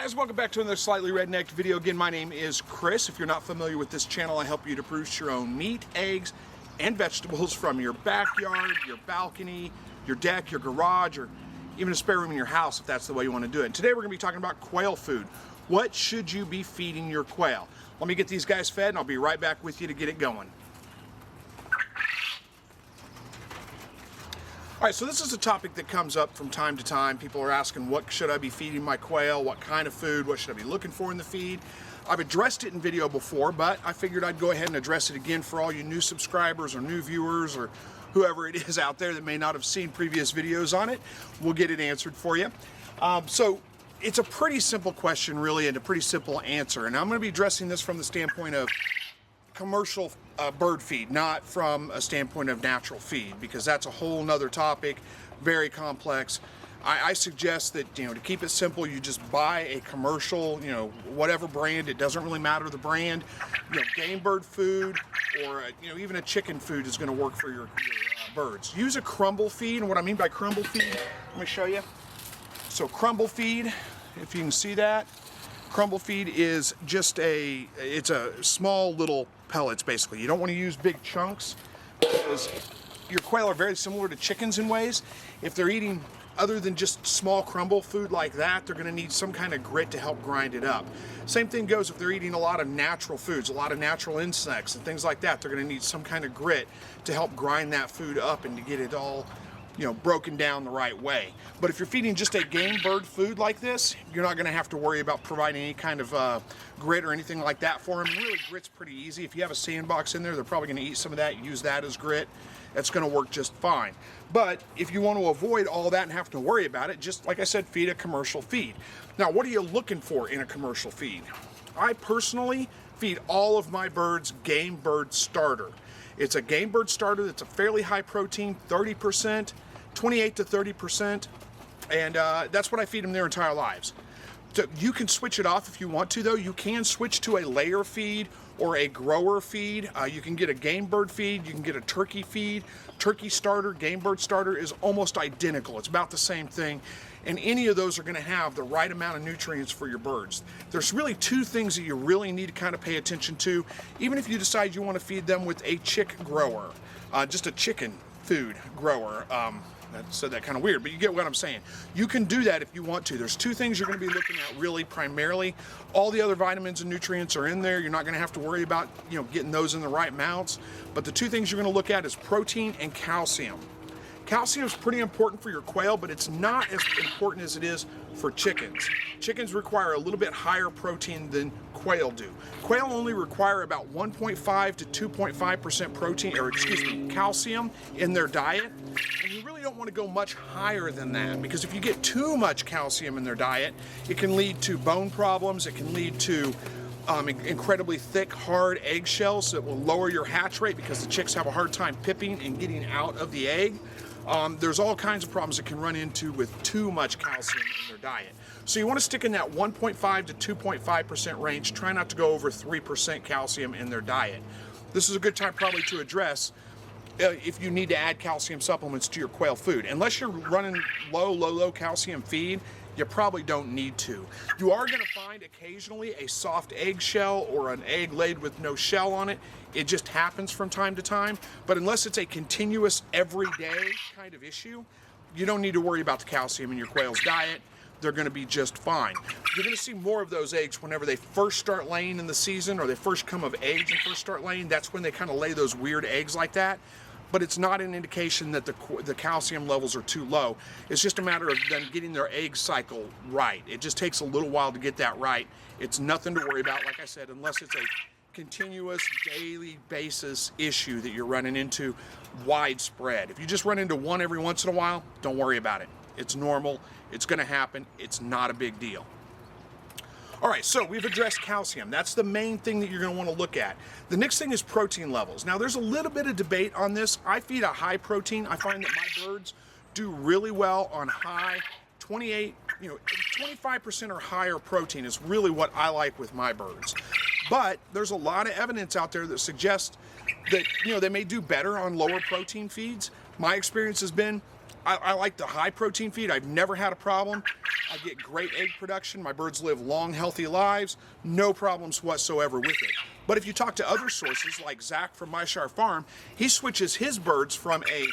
guys, welcome back to another Slightly Rednecked video. Again, my name is Chris. If you're not familiar with this channel, I help you to produce your own meat, eggs, and vegetables from your backyard, your balcony, your deck, your garage, or even a spare room in your house if that's the way you want to do it. And today we're going to be talking about quail food. What should you be feeding your quail? Let me get these guys fed and I'll be right back with you to get it going. All right, so this is a topic that comes up from time to time. People are asking, what should I be feeding my quail? What kind of food? What should I be looking for in the feed? I've addressed it in video before, but I figured I'd go ahead and address it again for all you new subscribers or new viewers or whoever it is out there that may not have seen previous videos on it. We'll get it answered for you. So it's a pretty simple question, really, and a pretty simple answer. And I'm going to be addressing this from the standpoint of commercial bird feed, not from a standpoint of natural feed, because that's a whole nother topic, very complex. I suggest that, to keep it simple, you just buy a commercial, whatever brand. It doesn't really matter the brand. Game bird food or even a chicken food is going to work for your birds. Use a crumble feed, and what I mean by crumble feed, let me show you. So crumble feed, if you can see that, crumble feed is just it's a small little pellets basically. You don't want to use big chunks because your quail are very similar to chickens in ways. If they're eating other than just small crumble food like that, they're going to need some kind of grit to help grind it up. Same thing goes if they're eating a lot of natural foods, a lot of natural insects and things like that. They're going to need some kind of grit to help grind that food up and to get it all broken down the right way. But if you're feeding just a game bird food like this, you're not going to have to worry about providing any kind of grit or anything like that for them. And really, grit's pretty easy. If you have a sandbox in there, they're probably going to eat some of that. Use that as grit. That's going to work just fine. But if you want to avoid all that and have to worry about it, just like I said, feed a commercial feed. Now, what are you looking for in a commercial feed? I personally feed all of my birds game bird starter. It's a game bird starter that's a fairly high protein, 30%, 28 to 30%, and that's what I feed them their entire lives. So you can switch it off if you want to, though. You can switch to a layer feed or a grower feed. You can get a game bird feed, you can get a turkey feed. Turkey starter, game bird starter is almost identical. It's about the same thing. And any of those are going to have the right amount of nutrients for your birds. There's really two things that you really need to kind of pay attention to, even if you decide you want to feed them with a chick grower, just a chicken food grower. That said that kind of weird, but you get what I'm saying. You can do that if you want to. There's two things you're going to be looking at really primarily. All the other vitamins and nutrients are in there. You're not going to have to worry about getting those in the right amounts. But the two things you're going to look at is protein and calcium. Calcium is pretty important for your quail, but it's not as important as it is for chickens. Chickens require a little bit higher protein than quail do. Quail only require about 1.5 to 2.5% protein, or calcium in their diet. And you really don't want to go much higher than that, because if you get too much calcium in their diet, it can lead to bone problems. It can lead to incredibly thick, hard eggshells that will lower your hatch rate because the chicks have a hard time pipping and getting out of the egg. There's all kinds of problems that can run into with too much calcium in their diet. So you want to stick in that 1.5 to 2.5% range. Try not to go over 3% calcium in their diet. This is a good time probably to address if you need to add calcium supplements to your quail food. Unless you're running low calcium feed, you probably don't need to. You are going to find occasionally a soft eggshell or an egg laid with no shell on it. It just happens from time to time. But unless it's a continuous, everyday kind of issue, you don't need to worry about the calcium in your quail's diet. They're going to be just fine. You're going to see more of those eggs whenever they first start laying in the season, or they first come of age and first start laying. That's when they kind of lay those weird eggs like that. But it's not an indication that the calcium levels are too low. It's just a matter of them getting their egg cycle right. It just takes a little while to get that right. It's nothing to worry about, like I said, unless it's a continuous daily basis issue that you're running into widespread. If you just run into one every once in a while, don't worry about it. It's normal. It's going to happen. It's not a big deal. All right, so we've addressed calcium. That's the main thing that you're going to want to look at. The next thing is protein levels. Now, there's a little bit of debate on this. I feed a high protein. I find that my birds do really well on high, 25% or higher protein is really what I like with my birds. But there's a lot of evidence out there that suggests that, they may do better on lower protein feeds. My experience has been I like the high protein feed. I've never had a problem. I get great egg production. My birds live long, healthy lives. No problems whatsoever with it. But if you talk to other sources, like Zach from Myshire Farm, he switches his birds from a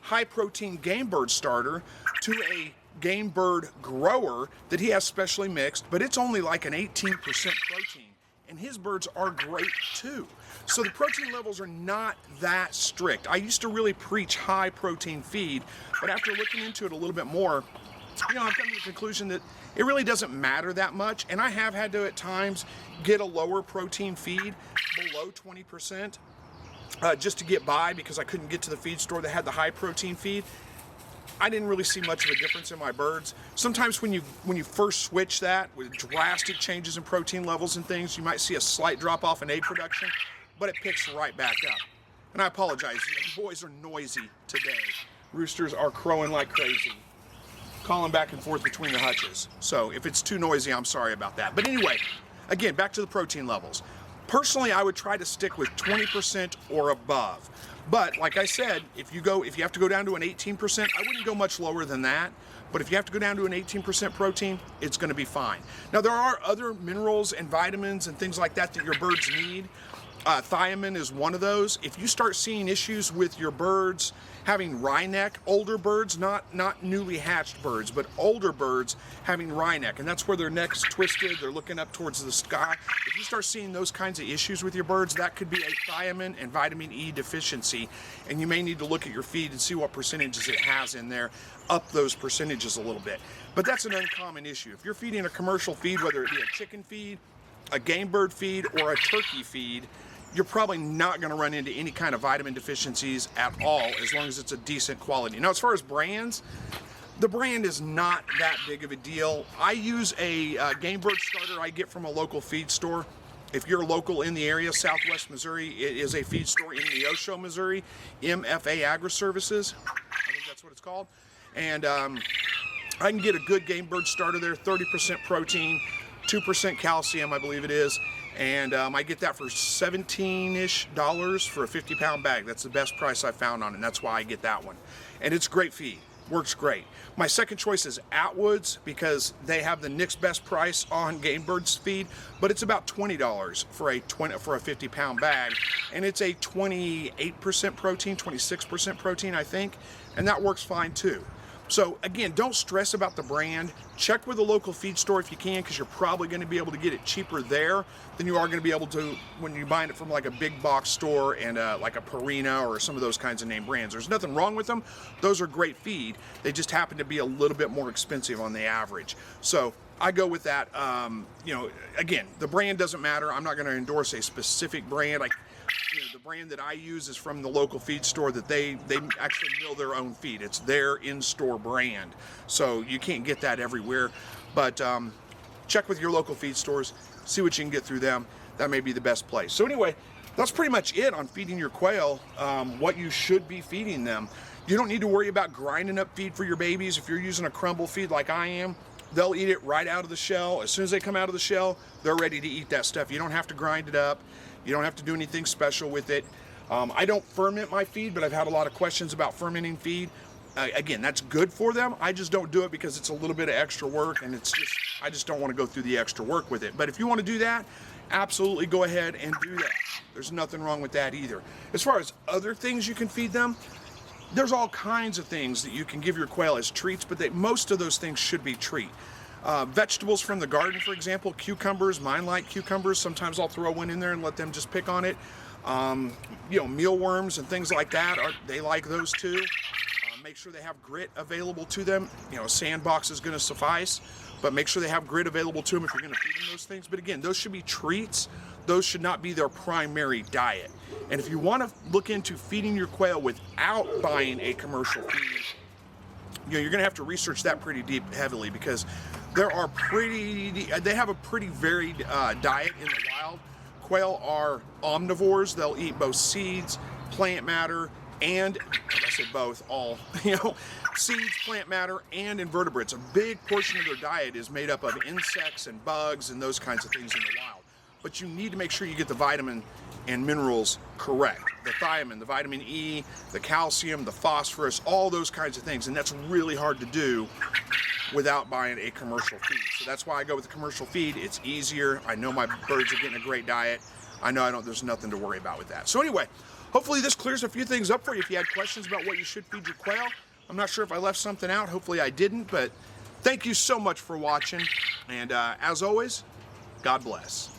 high-protein game bird starter to a game bird grower that he has specially mixed, but it's only like an 18% protein. And his birds are great too. So the protein levels are not that strict. I used to really preach high protein feed, but after looking into it a little bit more, I've come to the conclusion that it really doesn't matter that much. And I have had to at times get a lower protein feed below 20% just to get by, because I couldn't get to the feed store that had the high protein feed. I didn't really see much of a difference in my birds. Sometimes when you first switch that with drastic changes in protein levels and things, you might see a slight drop off in egg production, but it picks right back up. And I apologize, you boys are noisy today. Roosters are crowing like crazy, calling back and forth between the hutches. So if it's too noisy, I'm sorry about that. But anyway, again, back to the protein levels. Personally, I would try to stick with 20% or above. But like I said, if you have to go down to an 18%, I wouldn't go much lower than that. But if you have to go down to an 18% protein, it's going to be fine. Now, there are other minerals and vitamins and things like that that your birds need. Thiamine is one of those. If you start seeing issues with your birds having wry neck, older birds, not newly hatched birds, but older birds having wry neck, and that's where their neck's twisted, they're looking up towards the sky. If you start seeing those kinds of issues with your birds, that could be a thiamine and vitamin E deficiency, and you may need to look at your feed and see what percentages it has in there, up those percentages a little bit. But that's an uncommon issue. If you're feeding a commercial feed, whether it be a chicken feed, a game bird feed, or a turkey feed, you're probably not going to run into any kind of vitamin deficiencies at all, as long as it's a decent quality. Now, as far as brands, the brand is not that big of a deal. I use a game bird starter I get from a local feed store. If you're local in the area, Southwest Missouri, it is a feed store in Neosho, Missouri, MFA Agri-Services. I think that's what it's called. And I can get a good game bird starter there, 30% protein, 2% calcium, I believe it is. And I get that for $17-ish for a 50-pound bag. That's the best price I found on it, and that's why I get that one. And it's great feed, works great. My second choice is Atwood's, because they have the next best price on game birds feed, but it's about $20 for a 50-pound bag, and it's a 28% protein, 26% protein, I think, and that works fine too. So again, don't stress about the brand. Check with a local feed store if you can, because you're probably going to be able to get it cheaper there than you are going to be able to when you're buying it from like a big box store and like a Purina or some of those kinds of name brands. There's nothing wrong with them. Those are great feed. They just happen to be a little bit more expensive on the average. So I go with that. Again, the brand doesn't matter. I'm not going to endorse a specific brand. The brand that I use is from the local feed store that they actually mill their own feed. It's their in-store brand. So you can't get that everywhere. But check with your local feed stores, see what you can get through them. That may be the best place. So anyway, that's pretty much it on feeding your quail, what you should be feeding them. You don't need to worry about grinding up feed for your babies. If you're using a crumble feed like I am, they'll eat it right out of the shell. As soon as they come out of the shell, they're ready to eat that stuff. You don't have to grind it up. You don't have to do anything special with it. I don't ferment my feed, but I've had a lot of questions about fermenting feed. Again, that's good for them. I just don't do it because it's a little bit of extra work, and I just don't want to go through the extra work with it. But if you want to do that, absolutely go ahead and do that. There's nothing wrong with that either. As far as other things you can feed them, there's all kinds of things that you can give your quail as treats, but most of those things should be treat. Vegetables from the garden, for example, cucumbers, mine like cucumbers. Sometimes I'll throw one in there and let them just pick on it. Mealworms and things like that, they like those too. Make sure they have grit available to them. A sandbox is going to suffice, but make sure they have grit available to them if you're going to feed them those things. But again, those should be treats. Those should not be their primary diet. And if you want to look into feeding your quail without buying a commercial feed, you're going to have to research that pretty heavily, because they have a pretty varied diet in the wild. Quail are omnivores. They'll eat both seeds, plant matter, and I say both, all, seeds, plant matter, and invertebrates. A big portion of their diet is made up of insects and bugs and those kinds of things in the wild. but you need to make sure you get the vitamin and minerals correct. The thiamine, the vitamin E, the calcium, the phosphorus, all those kinds of things. And that's really hard to do without buying a commercial feed. So that's why I go with the commercial feed. It's easier. I know my birds are getting a great diet. I know there's nothing to worry about with that. So anyway, hopefully this clears a few things up for you. If you had questions about what you should feed your quail, I'm not sure if I left something out. Hopefully I didn't, but thank you so much for watching. And as always, God bless.